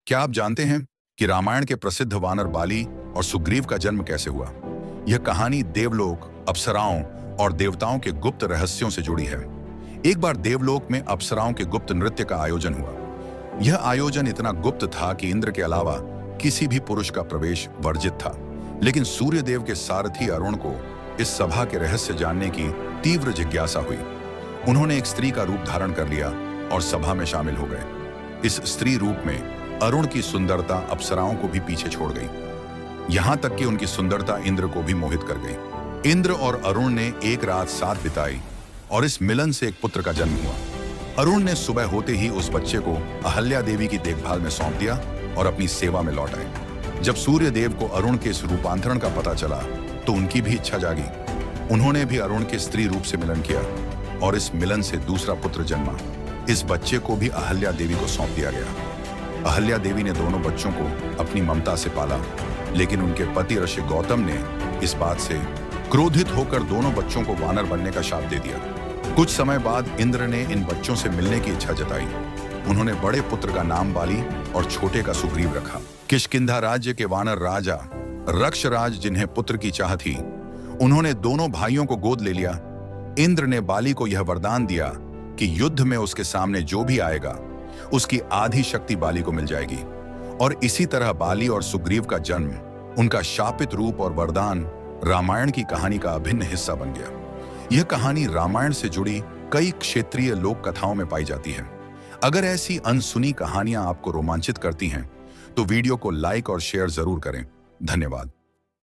क्या आप जानते हैं कि रामायण के प्रसिद्ध वानर बाली और सुग्रीव का जन्म कैसे हुआ? यह कहानी देवलोक, अप्सराओं और देवताओं के गुप्त रहस्यों से जुड़ी है। एक बार देवलोक में अप्सराओं के गुप्त नृत्य का आयोजन हुआ। यह आयोजन इतना गुप्त था कि इंद्र के अलावा किसी भी पुरुष का प्रवेश वर्जित था। लेकिन सूर्यदेव के सारथी अरुण को इस सभा के रहस्य जानने की तीव्र जिज्ञासा हुई। उन्होंने एक स्त्री का रूप धारण कर लिया और सभा में शामिल हो गए। इस स्त्री रूप में अरुण की सुंदरता अप्सराओं को भी पीछे छोड़ गई। यहां तक कि उनकी सुंदरता इंद्र को भी मोहित कर गई। इंद्र और अरुण ने एक रात साथ बिताई और इस मिलन से एक पुत्र का जन्म हुआ। अरुण ने सुबह होते ही उस बच्चे को अहल्या देवी की देखभाल में सौंप दिया और अपनी सेवा में लौट आए। जब सूर्य देव को अरुण के इस रूपांतरण का पता चला तो उनकी भी इच्छा जागी। उन्होंने भी अरुण के स्त्री रूप से मिलन किया और इस मिलन से दूसरा पुत्र जन्मा। इस बच्चे को भी अहल्या देवी को सौंप दिया गया। अहल्या देवी ने दोनों बच्चों को अपनी ममता से पाला, लेकिन उनके पति ऋषि गौतम ने इस बात से क्रोधित होकर दोनों बच्चों को वानर बनने का शाप दे दिया। कुछ समय बाद इंद्र ने इन बच्चों से मिलने की इच्छा जताई। उन्होंने बड़े पुत्र का नाम बाली और छोटे का सुग्रीव रखा। किष्किंधा राज्य के वानर राजा रक्षराज, जिन्हें पुत्र की चाह थी, उन्होंने दोनों भाइयों को गोद ले लिया। इंद्र ने बाली को यह वरदान दिया कि युद्ध में उसके सामने जो भी आएगा उसकी आधी शक्ति बाली को मिल जाएगी। और इसी तरह बाली और सुग्रीव का जन्म, उनका शापित रूप और वरदान रामायण की कहानी का अभिन्न हिस्सा बन गया। यह कहानी रामायण से जुड़ी कई क्षेत्रीय लोक कथाओं में पाई जाती है। अगर ऐसी अनसुनी कहानियां आपको रोमांचित करती हैं तो वीडियो को लाइक और शेयर जरूर करें। धन्यवाद।